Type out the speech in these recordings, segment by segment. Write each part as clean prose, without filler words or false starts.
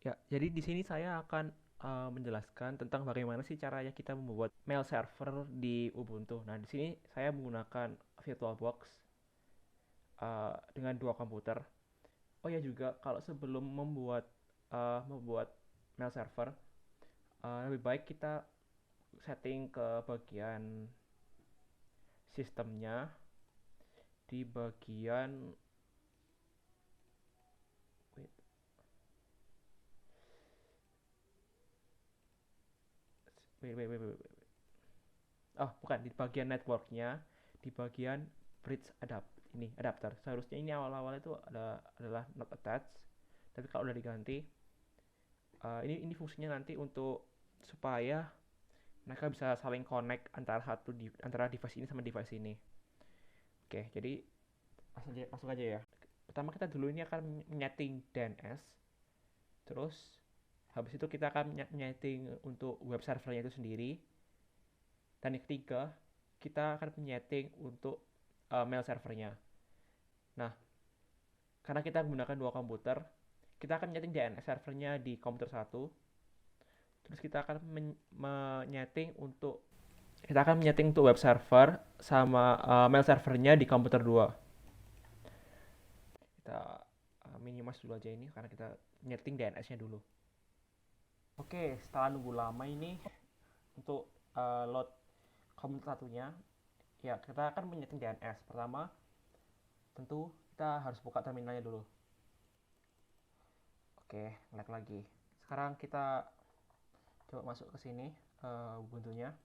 Ya, jadi di sini saya akan menjelaskan tentang bagaimana sih caranya kita membuat mail server di Ubuntu. Nah, di sini saya menggunakan VirtualBox dengan dua komputer. Oh ya juga, kalau sebelum membuat mail server, lebih baik kita setting ke bagian sistemnya di bagian wait, wait. Oh, bukan di bagian networknya, di bagian bridge ini adapter. Seharusnya ini awal-awal itu adalah not attached, tapi kalau udah diganti, ini fungsinya nanti untuk supaya mereka bisa saling connect antara device ini sama device ini. Oke, jadi langsung aja ya. Pertama kita dulu ini akan menyeting DNS, terus habis itu kita akan menyeting untuk web servernya itu sendiri, dan yang ketiga kita akan menyeting untuk mail servernya. Nah, karena kita menggunakan dua komputer, kita akan menyeting DNS servernya di komputer satu, terus kita akan menyeting untuk web server sama mail servernya di komputer dua. Kita minimize dulu aja ini karena kita nyeting DNS-nya dulu. Oke, setelah nunggu lama ini untuk load komputer satunya, ya kita akan menyeting DNS. Pertama, tentu kita harus buka terminalnya dulu. Oke, nge-lag lagi. Sekarang kita coba masuk ke sini, Ubuntu-nya.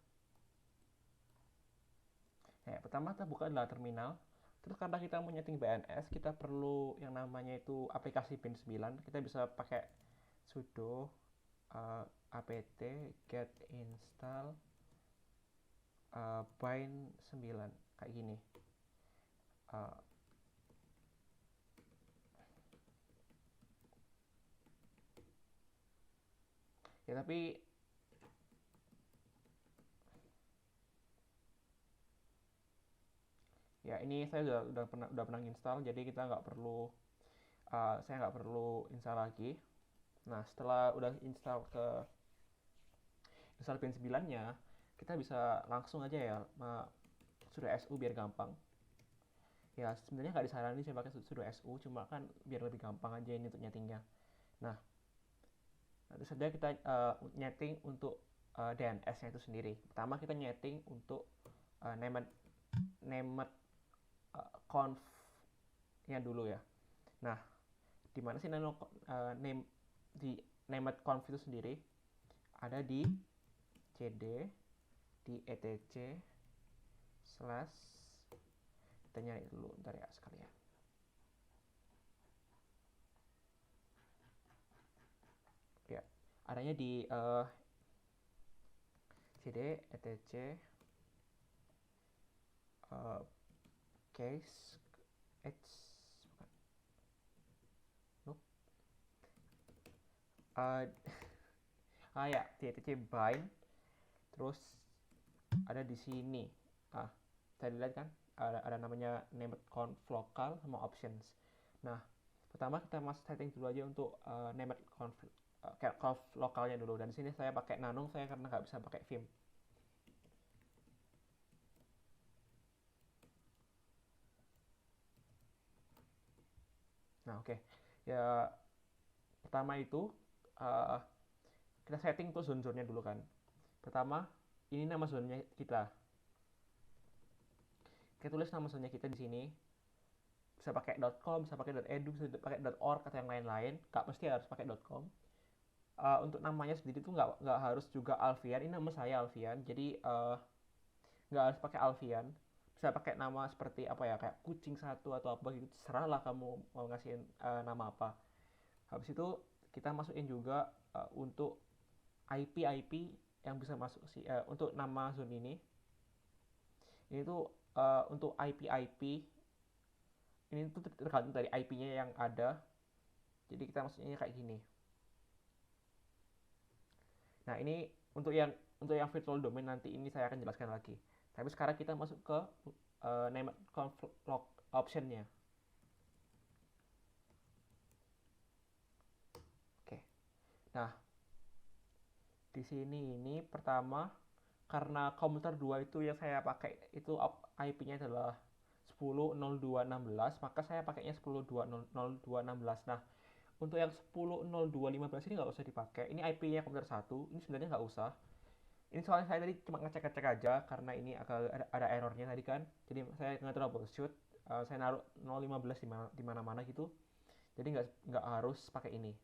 Ya, pertama kita buka adalah terminal. Terus karena kita mau nyeting BNS, kita perlu yang namanya itu aplikasi pin 9. Kita bisa pakai sudo apt get install bind 9 kayak gini. Uh, ya tapi ya ini saya udah pernah install, jadi kita nggak perlu saya nggak perlu install lagi. Nah, setelah udah install pin 9-nya, kita bisa langsung aja ya sudo su biar gampang. Ya sebenarnya nggak disaranin sih pakai sudo su, cuma kan biar lebih gampang aja ini untuk nyetingnya. Nah, tentu saja kita nyeting untuk DNS-nya itu sendiri. Pertama kita nyeting untuk named named conf-nya dulu ya. Nah, di mana sih name di named conf itu sendiri? Ada di cd di etc slash, kita nyari dulu ntar ya sekalian. Ya, adanya di cd etc case h nope. uh, ya etc bind, terus ada di sini tadi lihat kan ada namanya named conf local sama options. Nah, pertama kita masuk setting dulu aja untuk named conf lokalnya dulu, dan di sini saya pakai nanung saya karena nggak bisa pakai vim. Nah, oke. Ya, pertama itu uh, kita setting tuh zone-zonenya dulu kan. Pertama, ini nama zonenya kita. Kita tulis nama zonenya kita di sini. Bisa pakai .com, bisa pakai .edu, bisa pakai .org atau yang lain-lain. Gak mesti harus pakai .com. Untuk namanya sendiri tuh nggak harus juga Alfian. Ini nama saya Alfian, jadi nggak harus pakai Alfian. Bisa pakai nama seperti apa ya, kayak kucing satu atau apa gitu. Terserah lah kamu mau ngasihin nama apa. Habis itu kita masukin juga untuk IP yang bisa masuk sih untuk nama zone ini. Ini tuh untuk IP ini tuh tergantung dari IP-nya yang ada. Jadi kita maksudnya kayak gini. Nah, ini untuk yang virtual domain nanti ini saya akan jelaskan lagi. Tapi sekarang kita masuk ke name config option-nya. Oke. Nah, di sini ini pertama karena komputer 2 itu yang saya pakai itu IP-nya adalah 10.02.16, maka saya pakainya 10.02.16. Nah, untuk yang 10.02.15 ini nggak usah dipakai. Ini IP-nya komputer satu, ini sebenarnya nggak usah. Ini soalnya saya tadi cuma ngecek-ngecek aja karena ini agak ada errornya tadi kan. Jadi saya nge-troubleshoot, saya naruh 0.15 di mana-mana gitu. Jadi nggak harus pakai ini.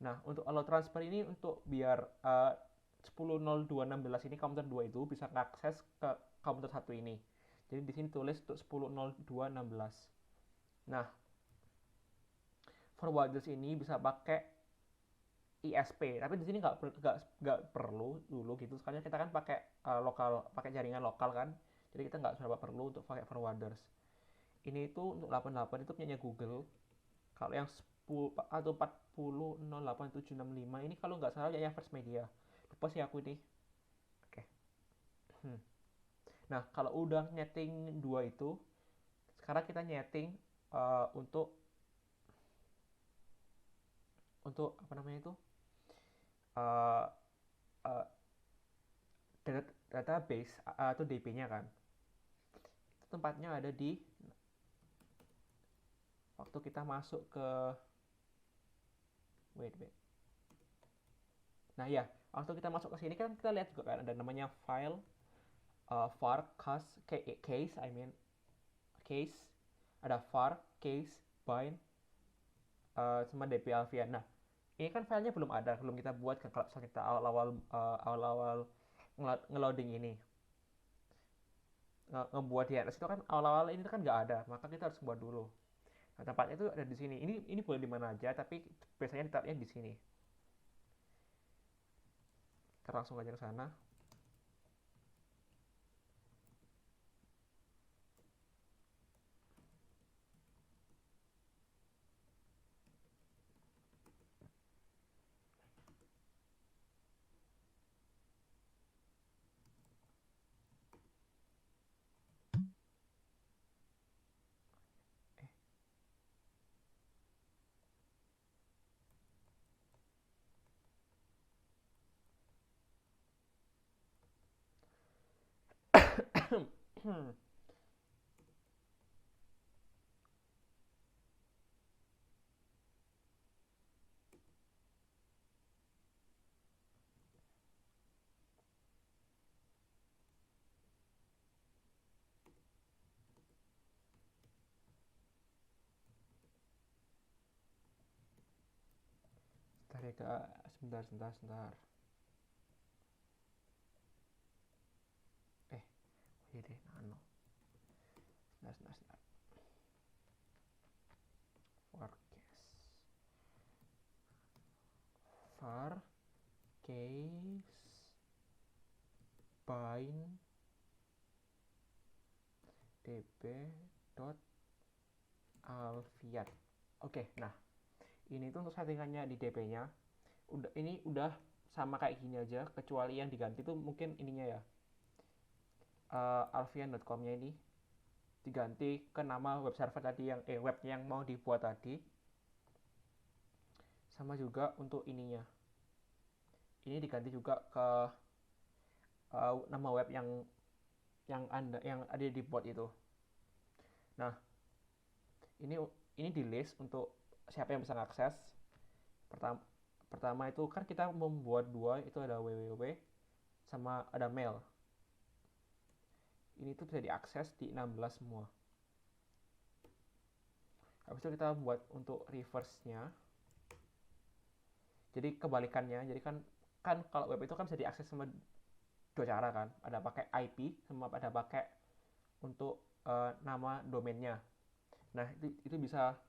Nah, untuk allow transfer ini untuk biar 10.02.16 ini komputer 2 itu bisa mengakses ke komputer satu ini. Jadi di sini tulis untuk 10.02.16. Nah, forwarders ini bisa pakai ISP, tapi di sini nggak perlu dulu gitu. Sekarang kita kan pakai pakai jaringan lokal kan. Jadi kita nggak serba perlu untuk pakai forwarders. Ini itu untuk 88 itu punya Google. Kalau yang 10 atau 40.08.765 ini kalau nggak salah ya First Media. Lupa sih aku ini. Oke. Hmm. Nah, kalau udah nyeting dua itu, sekarang kita nyeting untuk apa namanya itu? Uh, uh, database atau DB-nya kan. Itu tempatnya ada di waktu kita masuk ke wait. Nah, ya, waktu kita masuk ke sini kan kita lihat juga kan ada namanya file var case, ada var case bind sama dp alfian. Nah, ini kan filenya belum ada, belum kita buat kan kalau misalnya kita awal-awal ngeloading ini ngebuat di atas itu kan awal-awal ini kan nggak ada, maka kita harus buat dulu. Nah, tempatnya itu ada di sini. Ini boleh di mana aja, tapi biasanya ditariknya di sini. Kita langsung aja ke sana. Bentar ya kak, sebentar. Oh iya deh, nano. Sebentar. Forecast. Var case bind db dot alfiat. Oke, nah ini tuh untuk settingannya di dp-nya. Ini udah sama kayak gini aja, kecuali yang diganti tuh mungkin ininya ya. Alfian.com-nya ini diganti ke nama web server tadi yang webnya yang mau dibuat tadi. Sama juga untuk ininya. Ini diganti juga ke nama web yang ada di bot itu. Nah, ini ini di list untuk siapa yang bisa mengakses. Pertama itu kan kita membuat dua, itu ada www sama ada mail. Ini tuh bisa diakses di 16 semua. Habis itu kita buat untuk reverse-nya. Jadi kebalikannya, jadi kan kalau web itu kan bisa diakses sama dua cara kan. Ada pakai IP sama ada pakai untuk nama domainnya. Nah, itu bisa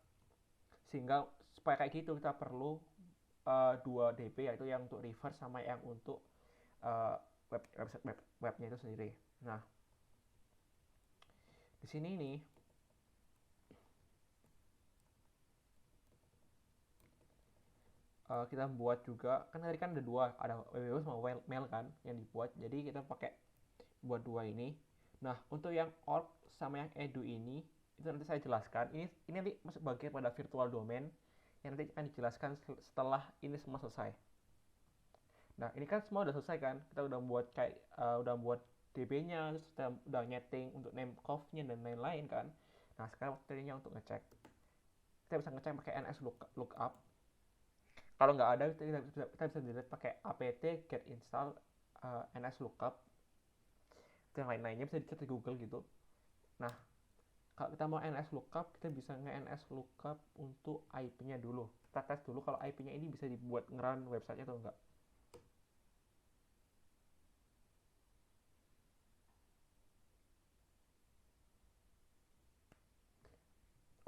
sehingga supaya kayak gitu kita perlu dua DP, yaitu yang untuk reverse sama yang untuk uh, webnya itu sendiri. Nah, di sini nih kita buat juga kan tadi kan ada dua, ada www sama mail kan yang dibuat. Jadi kita pakai buat dua ini. Nah, untuk yang org sama yang edu ini itu nanti saya jelaskan. Ini nanti masuk bagian pada virtual domain yang nanti akan dijelaskan setelah ini semua selesai. Nah, ini kan semua udah selesai kan? Kita udah buat kayak udah buat DB-nya, terus kita udah nyeting untuk name conf-nya dan lain-lain kan. Nah, sekarang waktunya untuk ngecek. Kita bisa ngecek pakai ns lookup. Kalau nggak ada, kita bisa delete pakai apt get install ns lookup. Itu yang lain-lainnya bisa dicek di Google gitu. Nah, kalau kita mau ns lookup, kita bisa nge-ns lookup untuk IP-nya dulu. Kita tes dulu kalau IP-nya ini bisa dibuat ngeran website-nya atau enggak.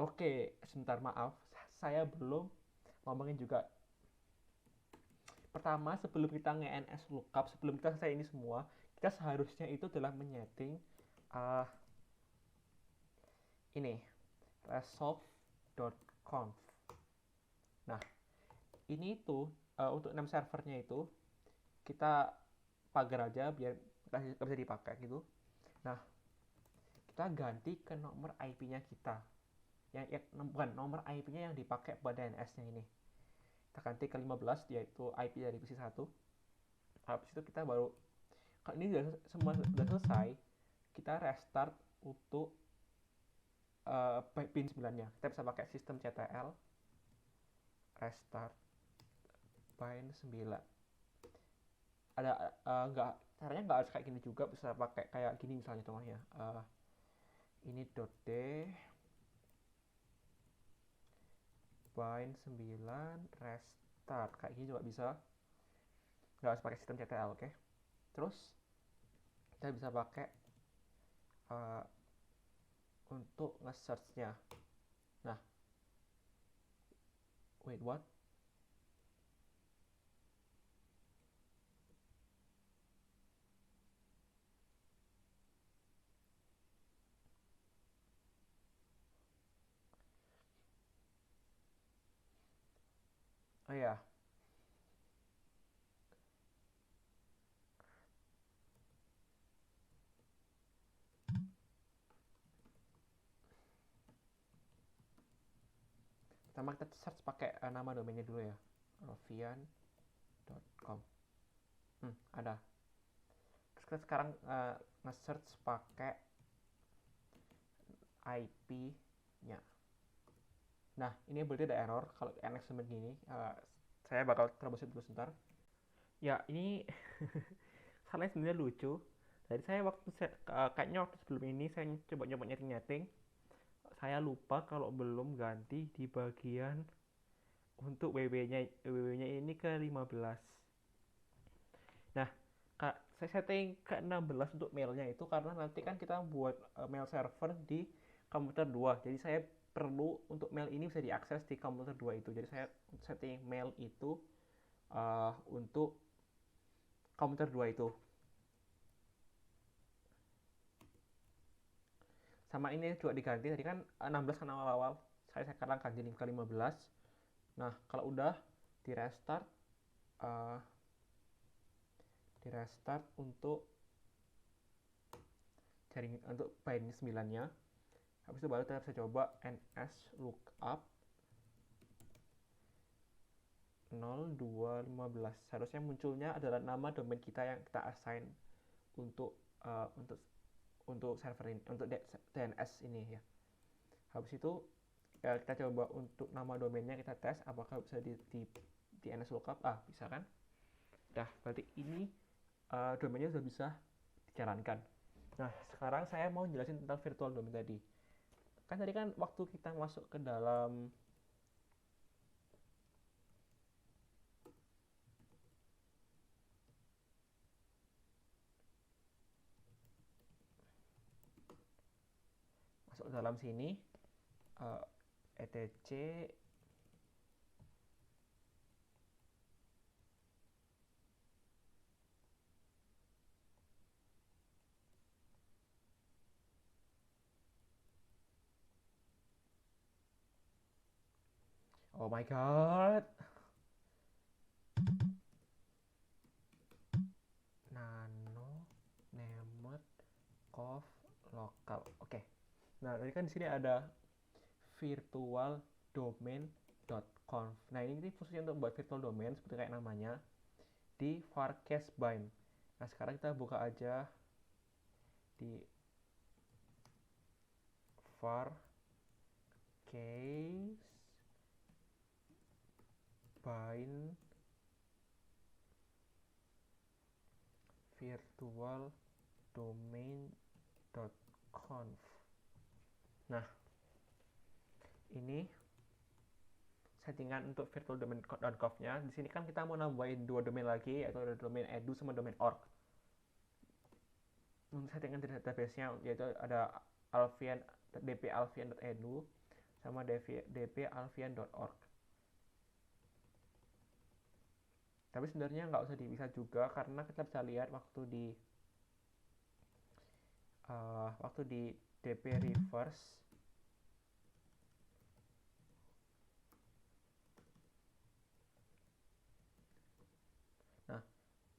Oke, sebentar maaf, saya belum ngomongin juga. Pertama, sebelum kita nge-ns lookup, sebelum kita selesai ini semua, kita seharusnya itu adalah menyeting uh, ini resolve.conf. Nah, ini itu untuk 6 servernya itu kita pagar aja biar nggak bisa dipakai gitu. Nah, kita ganti ke nomor IP-nya kita. Yang bukan nomor IP-nya yang dipakai buat DNS-nya ini. Kita ganti ke 15 yaitu IP dari PC 1. Habis itu kita baru kalau ini semua sudah selesai, kita restart untuk pin 9-nya. Kita bisa pakai sistem CTL restart pin 9. Ada nggak caranya nggak harus kayak gini juga, bisa pakai kayak gini misalnya contohnya. Ini .d pin 9 restart kayak gini juga bisa. Nggak harus pakai sistem CTL, oke? Terus kita bisa pakai uh, untuk nge-search-nya. Nah, wait, what? Oh ya, pertama kita search pakai nama domainnya dulu ya, rovian.com. Ada. Terus kita sekarang nge-search pakai IP-nya. Nah, ini berarti ada error kalau NX begini. Saya bakal troubleshoot dulu sebentar. Ya, ini salahnya sebenarnya lucu. Jadi saya kayaknya waktu sebelum ini saya coba nyoba nyeting-nyeting. Saya lupa kalau belum ganti di bagian untuk WW-nya ini ke 15. Nah, saya setting ke 16 untuk mailnya itu karena nanti kan kita buat mail server di komputer 2. Jadi saya perlu untuk mail ini bisa diakses di komputer 2 itu. Jadi saya setting mail itu untuk komputer 2 itu. Sama ini juga diganti, tadi kan 16 kan awal-awal. Saya sekarang ganti ke 15. Nah, kalau udah di restart untuk jaring untuk pin 9-nya. Habis itu baru kita bisa coba ns lookup 0215. Seharusnya munculnya adalah nama domain kita yang kita assign untuk server ini, untuk DNS ini ya. Habis itu ya kita coba untuk nama domainnya, kita tes apakah bisa di ns lookup. Bisa kan? Dah, berarti ini domainnya sudah bisa dijalankan. Nah, sekarang saya mau jelasin tentang virtual domain tadi. Kan tadi kan waktu kita masuk ke dalam sini etc oh my god, nano named conf lokal. Oke. Nah, tadi kan di sini ada virtualdomain.conf. .conf. Nah, ini fungsinya untuk buat virtual domain seperti kayak namanya di varchar bind. Nah, sekarang kita buka aja di varchar bind virtual domain.conf. Nah, ini settingan untuk virtual domain.conf-nya. Di sini kan kita mau nambahin dua domain lagi, yaitu ada domain edu sama domain org. Untuk settingan di database-nya yaitu ada alfian dbalfian.edu sama dbalfian.org. Tapi sebenarnya nggak usah dipisah juga karena kita bisa lihat waktu di db reverse. Nah,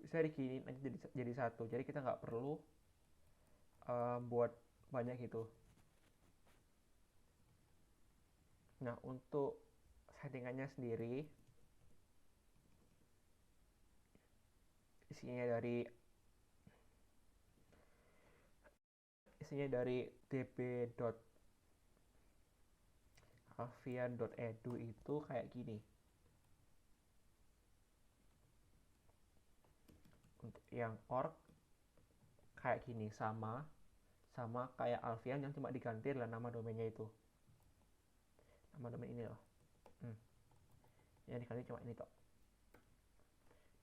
bisa diginiin aja jadi satu. Jadi kita nggak perlu buat banyak gitu. Nah, untuk settingannya sendiri isinya dari db.alfian.edu itu kayak gini. Untuk yang org kayak gini, sama kayak Alfian yang cuma diganti adalah nama domainnya itu. Nama domain ini loh. Yang diganti cuma ini toh.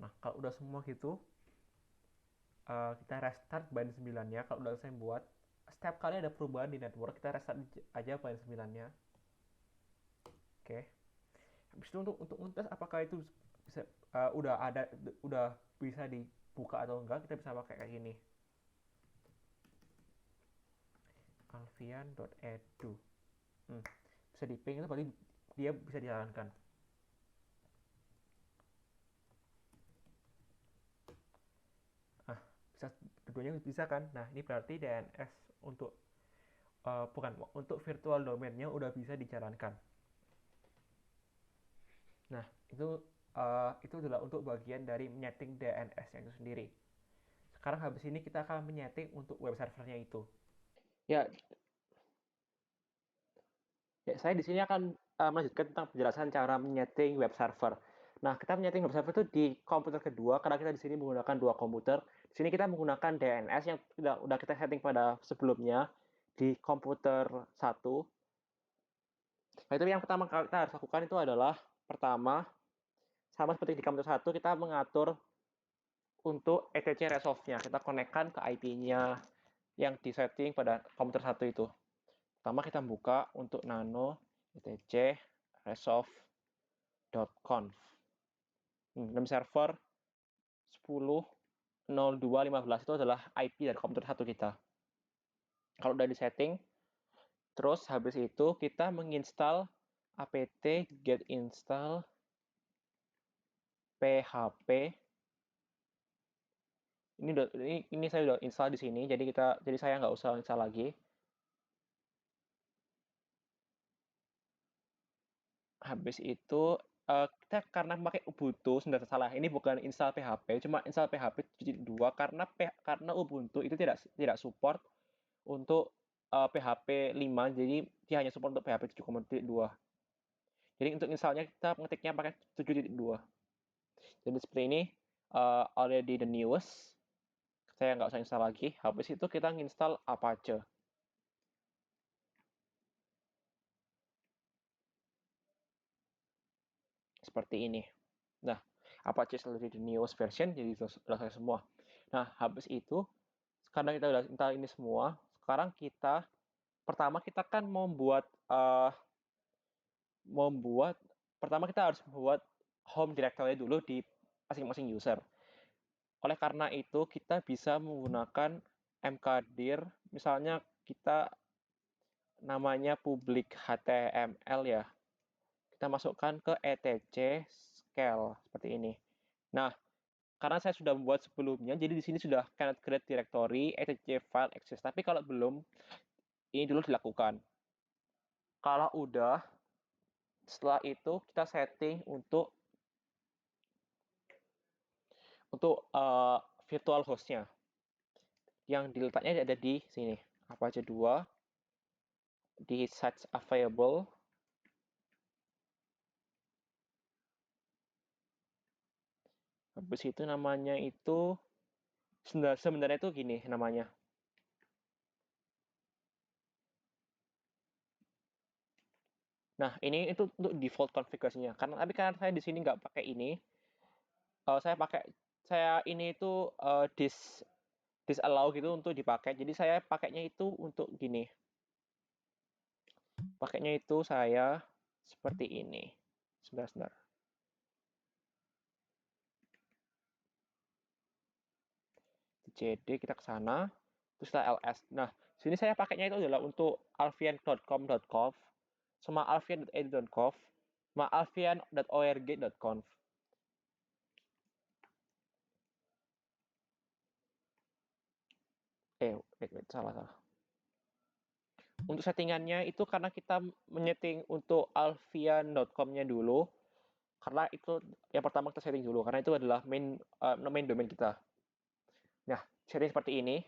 Nah, kalau udah semua gitu, kita restart bind 9-nya. Kalau udah selesai buat, setiap kali ada perubahan di network, kita restart aja bind 9-nya. Oke. Habis itu untuk tes apakah itu bisa udah bisa dibuka atau enggak, kita bisa pakai kayak gini. alfian.edu. Bisa di ping itu berarti dia bisa dijalankan. Bisa keduanya bisa kan. Nah, ini berarti DNS untuk untuk virtual domainnya udah bisa dijalankan. Nah, itu adalah untuk bagian dari menyeting DNS-nya itu sendiri. Sekarang habis ini kita akan menyeting untuk web servernya itu. Ya, saya di sini akan melanjutkan tentang penjelasan cara menyeting web server. Nah, kita menyeting web server itu di komputer kedua karena kita di sini menggunakan dua komputer. Di sini kita menggunakan DNS yang udah kita setting pada sebelumnya di komputer satu. Nah, itu yang pertama kita harus lakukan itu adalah pertama, sama seperti di komputer satu, kita mengatur untuk etc resolve-nya. Kita konekkan ke IP-nya yang disetting pada komputer satu itu. Pertama kita buka untuk nano etc resolve.conf. Name server 10.02.15 itu adalah IP dari komputer satu kita. Kalau udah disetting, terus habis itu kita menginstal apt get install php. Ini saya udah install di sini, jadi saya nggak usah install lagi. Habis itu kita karena pakai Ubuntu, sebenarnya salah. Ini bukan install PHP, cuma install PHP 7.2 karena Ubuntu itu tidak support untuk PHP 5, jadi dia hanya support untuk PHP 7.2. Jadi untuk installnya kita mengetiknya pakai 7.2. Jadi seperti ini, already the newest. Saya nggak usah install lagi. Habis itu kita nginstal Apache. Seperti ini. Nah, Apache is already the newest version, jadi sudah selesai semua. Nah, habis itu, karena kita udah install ini semua, sekarang pertama kita kan pertama kita harus membuat home directory dulu di masing-masing user. Oleh karena itu, kita bisa menggunakan mkdir, misalnya kita namanya public HTML ya. Kita masukkan ke etc scale seperti ini. Nah, karena saya sudah membuat sebelumnya, jadi di sini sudah cannot create directory etc file access. Tapi kalau belum, ini dulu dilakukan. Kalau udah, Setelah itu kita setting untuk virtual hostnya yang diletaknya ada di sini. Apa aja dua di sites available. Habis itu namanya itu sebenarnya itu gini namanya. Nah, ini itu untuk default konfigurasinya. Karena saya di sini nggak pakai ini, saya ini itu disallow gitu untuk dipakai. Jadi saya pakainya itu untuk gini. Pakainya itu saya seperti ini. Sebentar. CD kita ke sana, terus kita ls. Nah, sini saya pakainya itu adalah untuk alfian.com.conf sama alfian.edu.conf sama alfian.org.conf. Wait, salah. Untuk settingannya itu karena kita menyeting untuk alfian.com-nya dulu, karena itu yang pertama kita setting dulu, karena itu adalah main domain kita. Nah, setting seperti ini.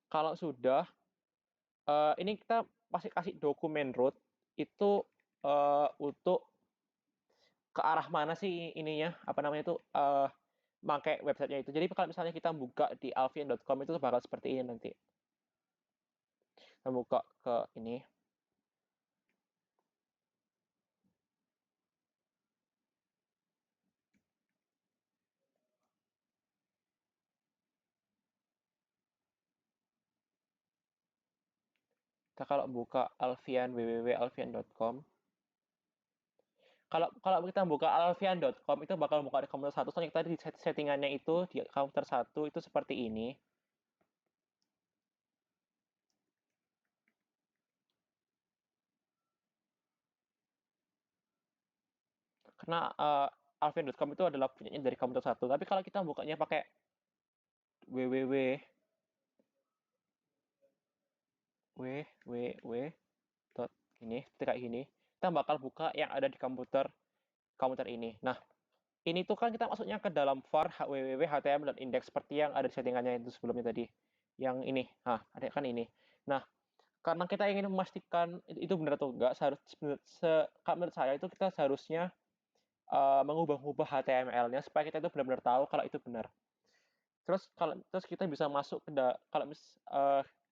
Kalau sudah, ini kita pasti kasih dokumen root itu untuk ke arah mana sih ininya, apa namanya itu, pakai websitenya itu. Jadi kalau misalnya kita buka di alfian.com itu bakal seperti ini nanti. Kita buka ke ini. Kita kalau buka Alfian www.alfian.com, kalau kita buka alfian.com itu bakal buka di komputer satu, soalnya tadi settingannya itu di komputer satu itu seperti ini. Karena alfian.com itu adalah punyanya dari komputer satu. Tapi kalau kita bukanya pakai www ini, kayak gini, kita bakal buka yang ada di komputer ini. Nah, ini tuh kan kita masuknya ke dalam var www html dan index seperti yang ada di settingannya itu sebelumnya tadi. Yang ini, ada kan ini. Nah, karena kita ingin memastikan itu benar atau enggak, menurut saya itu kita seharusnya mengubah-ubah HTML-nya supaya kita itu benar-benar tahu kalau itu benar. Terus kita bisa masuk ke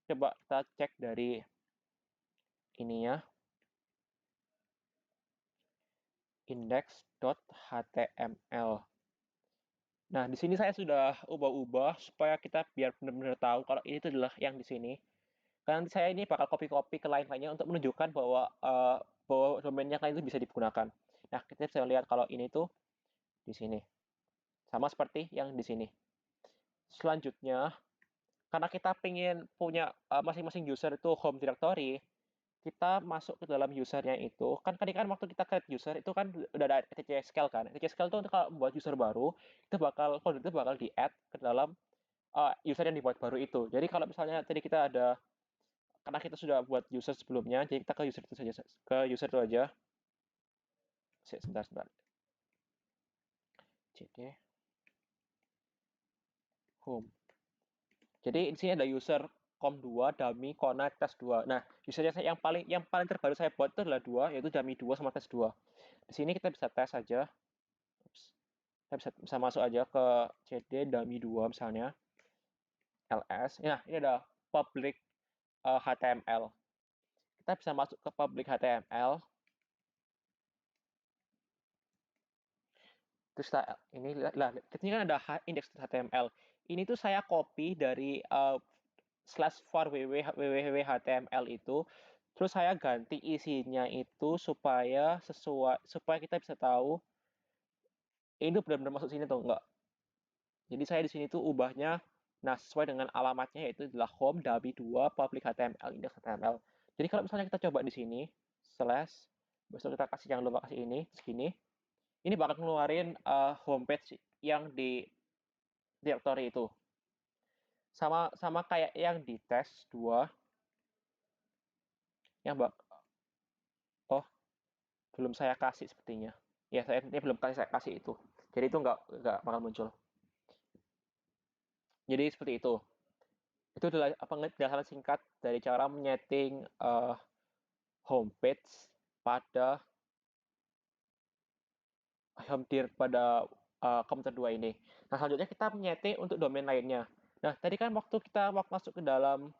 coba kita cek dari ininya index.html. Nah, di sini saya sudah ubah-ubah supaya kita biar benar-benar tahu kalau ini adalah yang di sini. Karena nanti saya ini bakal copy-copy ke lain-lainnya untuk menunjukkan bahwa domainnya kan itu bisa digunakan. Nah, kita bisa lihat kalau ini tuh di sini. Sama seperti yang di sini. Selanjutnya, karena kita ingin punya masing-masing user itu home directory, kita masuk ke dalam usernya itu. Kan tadi kan waktu kita create user itu kan udah ada etcsql kan. Etcsql itu kalau membuat user baru, folder itu bakal di-add ke dalam user yang dibuat baru itu. Jadi kalau misalnya tadi kita ada, karena kita sudah buat user sebelumnya, jadi kita ke user itu saja, ke user itu aja. Sebentar. cd home. Jadi di sini ada user com2, dummy, kona, tes 2. Nah, usernya saya yang paling terbaru saya buat itu adalah 2, yaitu dummy 2 sama tes 2. Di sini kita bisa tes aja. Kita bisa masuk aja ke cd dummy 2 misalnya. ls. Nah, ini ada public HTML. Kita bisa masuk ke public HTML. Terus ini kan ada index.html. Ini tuh saya copy dari /var www.html itu, terus saya ganti isinya itu supaya kita bisa tahu ini benar-benar masuk sini atau enggak. Jadi saya di sini tuh ubahnya, nah sesuai dengan alamatnya yaitu adalah home dummy 2 public html index html. Jadi kalau misalnya kita coba di sini slash, besok kita kasih jangan lupa kasih ini segini, ini bakal ngeluarin homepage yang di directory itu. Sama kayak yang di tes 2. yang oh, belum saya kasih sepertinya. Ya, ini belum saya kasih itu. Jadi itu nggak bakal muncul. Jadi seperti itu. Itu adalah penjelasan singkat dari cara menyeting homepage pada pada komputer 2 ini. Nah, selanjutnya kita menyeting untuk domain lainnya. Nah, tadi kan waktu kita masuk ke dalam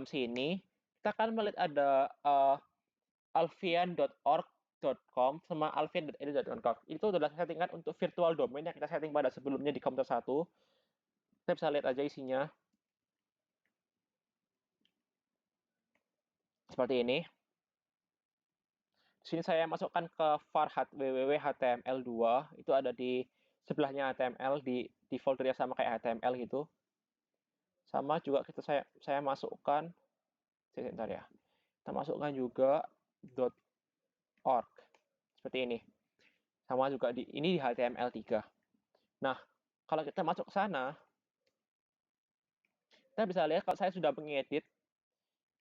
sini, kita kan melihat ada alfian.org.com sama alfian.edu.com. Itu adalah settingan untuk virtual domain yang kita setting pada sebelumnya di komputer 1. Kita bisa lihat aja isinya. Seperti ini. Di sini saya masukkan ke var www.html2. Itu ada di sebelahnya HTML di foldernya sama kayak HTML gitu. Sama juga saya masukkan sebentar ya. Kita masukkan juga .org seperti ini. Sama juga ini di HTML3. Nah, kalau kita masuk ke sana, kita bisa lihat kalau saya sudah mengedit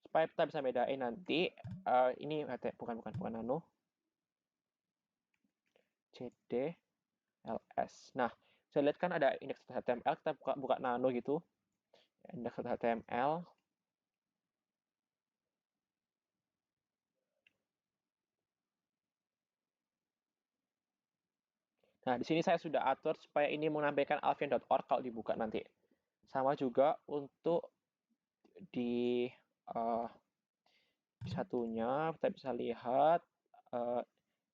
supaya kita bisa bedain nanti ini bukan nano cdls. Nah, saya lihat kan ada index.html, kita buka nano gitu. Index.html. Nah, di sini saya sudah atur supaya ini menampilkan alfian.org kalau dibuka nanti. Sama juga untuk di satunya kita bisa lihat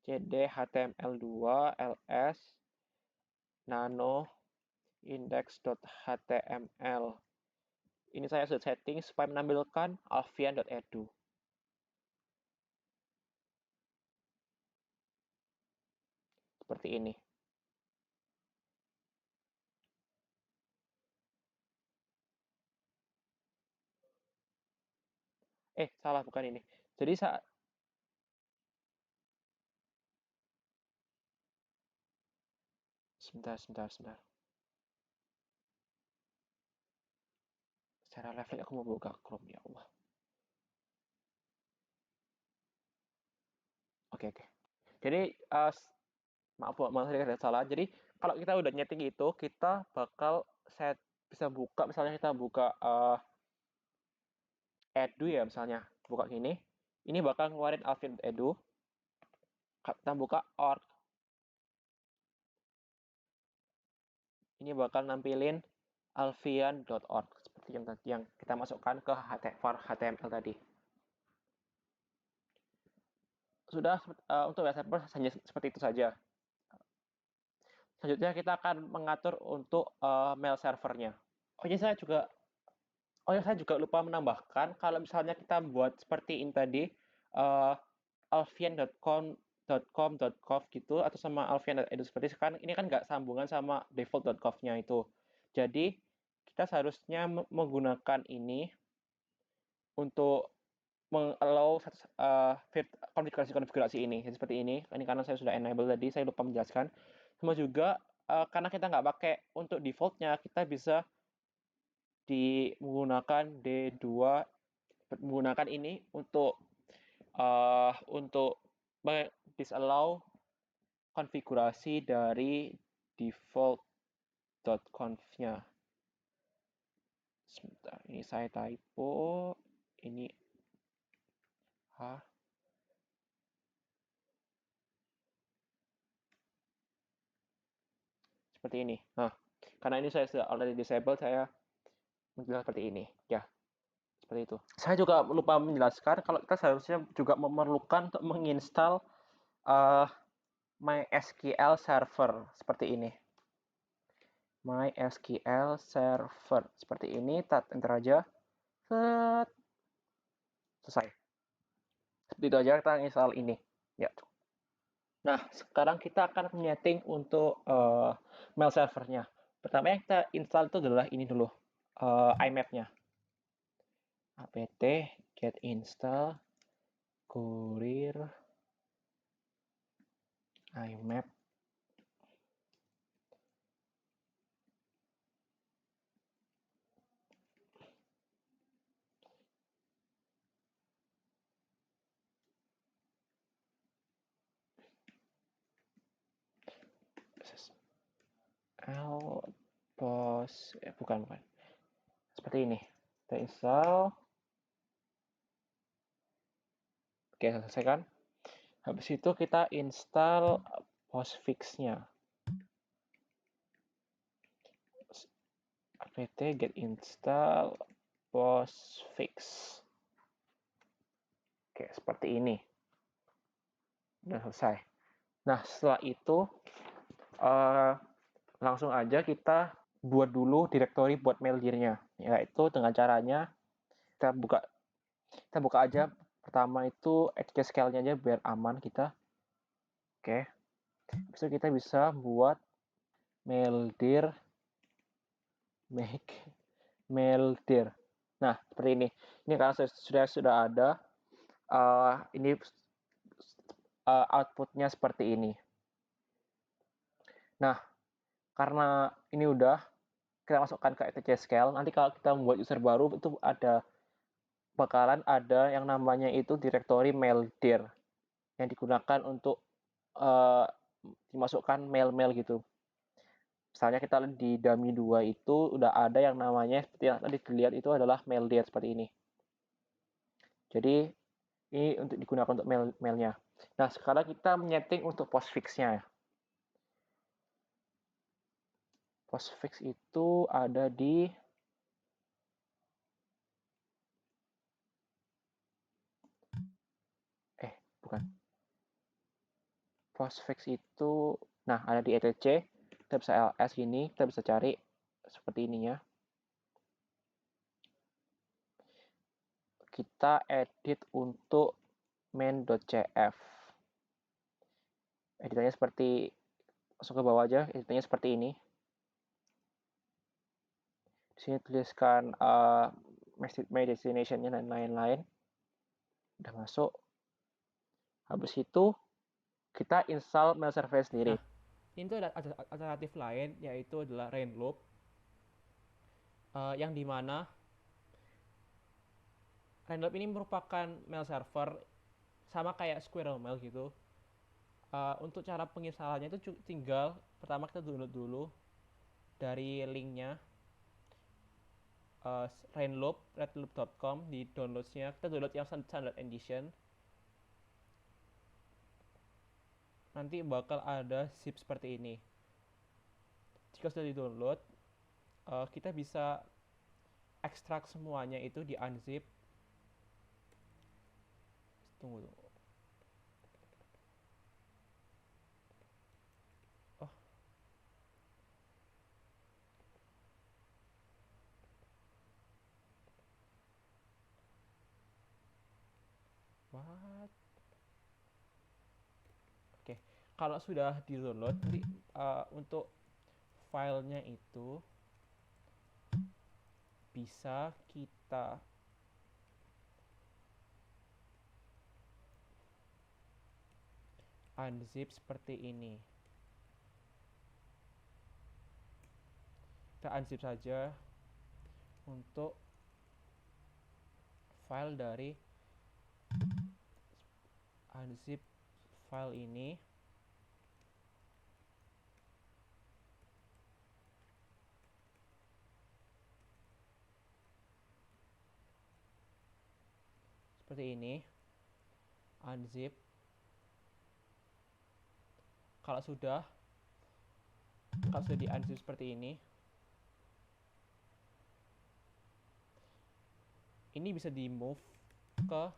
cd html2 ls nano index.html. Ini saya sudah setting supaya menampilkan alfian.edu. Seperti ini. Salah, bukan ini. Jadi saat sebentar. Secara refleks aku mau buka Chrome, ya Allah. Oke. Jadi maaf saya ada salah. Jadi kalau kita udah nyeting itu, kita bakal bisa buka, misalnya kita buka edu ya, misalnya buka gini. Ini bakal ngeluarin alfian edu. Kita buka org. Ini bakal nampilin alfian.org seperti yang tadi yang kita masukkan ke var HTML tadi. Sudah untuk web server hanya seperti itu saja. Selanjutnya kita akan mengatur untuk mail servernya. Saya juga lupa menambahkan kalau misalnya kita buat seperti ini tadi alfian.com.gov gitu atau sama alfian.edu seperti sekarang ini kan nggak sambungan sama default.gov-nya itu. Jadi kita seharusnya menggunakan ini untuk mengallow konfigurasi ini. Jadi seperti ini. Ini karena saya sudah enable tadi, saya lupa menjelaskan. Sama juga karena kita nggak pakai untuk defaultnya, kita bisa menggunakan D2 menggunakan ini untuk disallow konfigurasi dari default.conf-nya. Sebentar, ini saya typo. Ini seperti ini. Nah, karena ini saya sudah already disable, saya menjelaskan seperti ini. Ya, seperti itu. Saya juga lupa menjelaskan kalau kita seharusnya juga memerlukan untuk menginstal MySQL server seperti ini. MySQL server seperti ini. Enter aja. Selesai. Seperti itu aja, kita install ini. Ya. Nah, sekarang kita akan menyeting untuk mail servernya. Pertama yang kita install itu adalah ini dulu, IMAP-nya. apt get install kurir IMAP. bukan seperti ini. Kita install. Oke, selesai kan? Habis itu kita install postfix-nya. apt get install postfix. Oke, seperti ini. Udah selesai. Nah, setelah itu langsung aja kita buat dulu direktori buat maildir-nya. Yaitu dengan caranya kita buka aja pertama itu hsql-nya aja biar aman kita. Oke. Habis itu kita bisa buat maildir make maildir. Nah, seperti ini. Ini karena sudah ada ini outputnya seperti ini. Nah, karena ini udah kita masukkan ke hsql, nanti kalau kita membuat user baru itu bakalan ada yang namanya itu direktori maildir yang digunakan untuk dimasukkan mail-mail gitu. Misalnya kita di dummy 2 itu udah ada yang namanya seperti yang tadi dilihat itu adalah maildir seperti ini. Jadi ini untuk digunakan untuk mailnya. Nah, sekarang kita menyeting untuk postfix-nya. Postfix itu ada di bukan. Postfix itu ada di etc. Kita bisa ls gini, kita bisa cari seperti ininya. Kita edit untuk main.cf. Editannya seperti masuk ke bawah aja, editannya seperti ini. Di sini tuliskan my destination-nya dan lain-lain. Udah masuk. Habis itu kita install mail server sendiri. Nah, ini tuh ada alternatif lain yaitu adalah Rainloop, yang dimana Rainloop ini merupakan mail server sama kayak Squirrel Mail gitu. Untuk cara penginstalannya itu tinggal pertama kita download dulu dari linknya redloop.com di downloadsnya. Kita download yang standard edition. Nanti bakal ada zip seperti ini. Jika sudah di-download, kita bisa ekstrak semuanya itu di unzip. Tunggu. Oh, what? Oke, kalau sudah di-download, nanti untuk filenya itu bisa kita unzip seperti ini. Kita unzip saja untuk file dari unzip file ini. Seperti ini. Unzip. Kalau sudah di unzip seperti ini bisa di move ke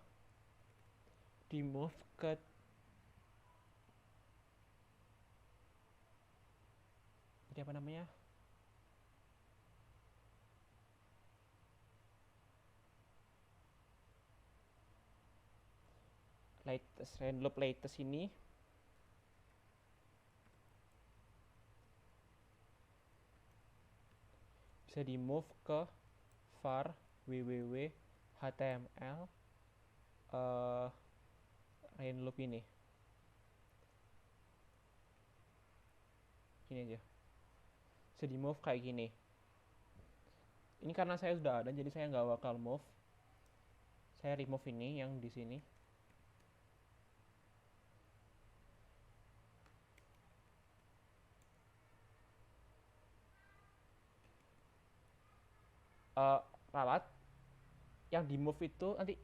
jadi apa namanya, Rainloop latest ini bisa di move ke var www html Rainloop ini aja, bisa di move kayak gini. Ini karena saya sudah ada jadi saya nggak bakal move, saya remove ini yang di sini. eh, ralat yang di move itu nanti,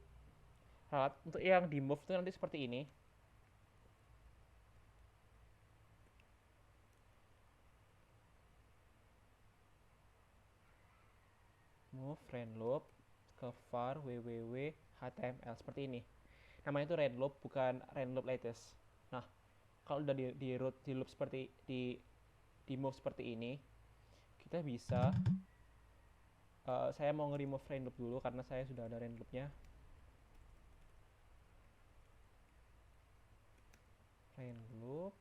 ralat untuk yang di move itu nanti seperti ini. Move rain loop ke var www html seperti ini. Namanya itu rain loop, bukan rain loop latest. Nah, kalau udah di loop seperti di move seperti ini, kita bisa saya mau nge-remove rain loop dulu karena saya sudah ada rain loopnya. Rain loop.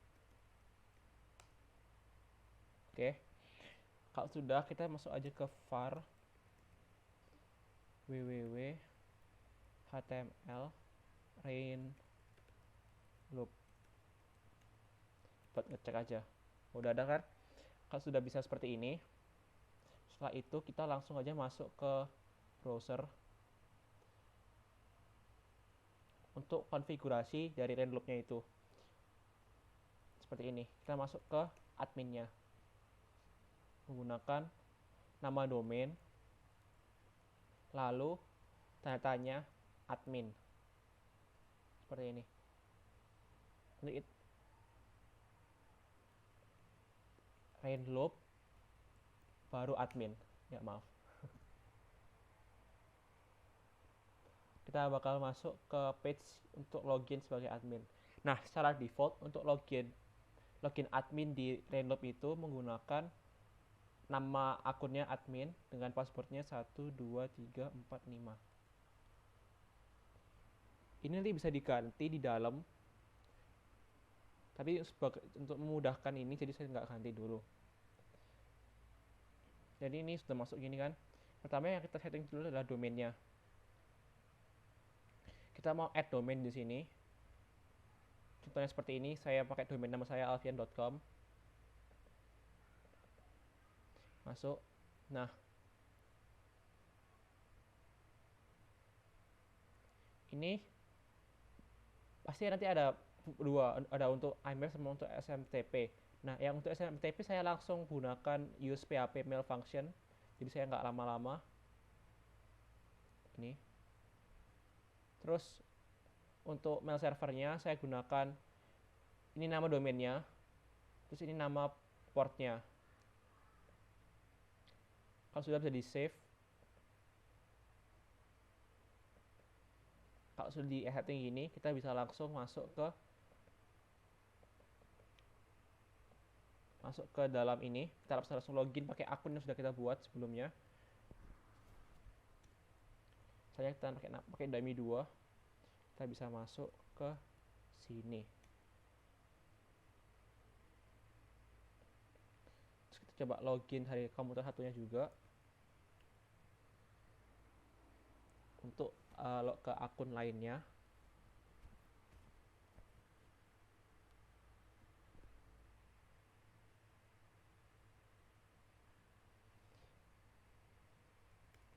Oke. Kalau sudah, kita masuk aja ke var www html rain loop buat ngecek aja. Udah ada kan? Kalau sudah bisa seperti ini, setelah itu kita langsung aja masuk ke browser untuk konfigurasi dari rain loopnya itu. Seperti ini. Kita masuk ke adminnya menggunakan nama domain, lalu tanda tanya admin. Seperti ini. Rain loop baru admin. Ya, maaf. Kita bakal masuk ke page untuk login sebagai admin. Nah, secara default untuk login admin di rain loop itu menggunakan nama akunnya admin dengan passwordnya 12345. Ini nanti bisa diganti di dalam, tapi untuk memudahkan ini jadi saya nggak ganti dulu. Jadi ini sudah masuk gini kan. Pertama yang kita setting dulu adalah domainnya. Kita mau add domain di sini. Contohnya seperti ini, saya pakai domain nama saya alfian.com. Masuk. Nah, ini pasti nanti ada dua, ada untuk IMAP sama untuk SMTP. Nah, yang untuk SMTP saya langsung gunakan use php mail function, jadi saya nggak lama-lama. Ini. Terus untuk mail servernya saya gunakan ini nama domainnya, terus ini nama portnya. Kalau sudah bisa di save, kalau sudah di setting gini, kita bisa langsung masuk ke dalam ini. Kita bisa langsung login pakai akun yang sudah kita buat sebelumnya. Saya kita pakai dummy 2, kita bisa masuk ke sini. Terus kita coba login dari komputer satunya juga untuk log ke akun lainnya.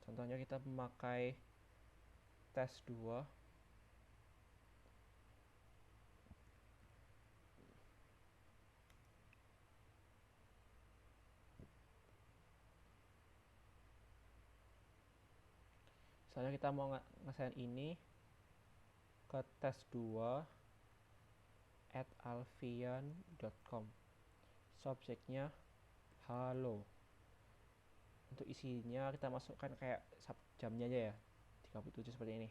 Contohnya kita memakai tes 2. Misalnya kita mau nge-send ini ke tes2 @alfian.com. Subjeknya halo. Untuk isinya kita masukkan kayak jamnya aja ya, 37 seperti ini.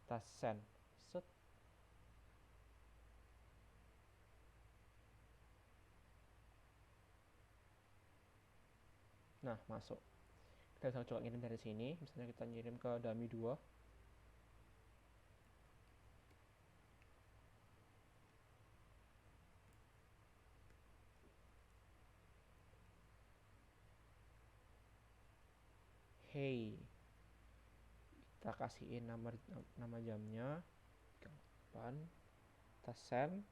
Kita send. Set. Nah, masuk. Kita bisa coba ngirim dari sini. Misalnya kita ngirim ke dummy 2. Hey, kita kasihin nama jamnya 8, kita send.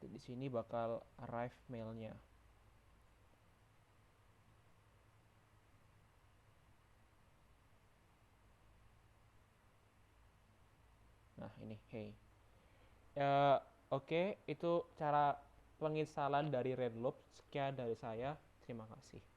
Di sini bakal arrive mailnya. Nah, ini hey. Ya, oke, itu cara penginstalan dari Renloop. Sekian dari saya, terima kasih.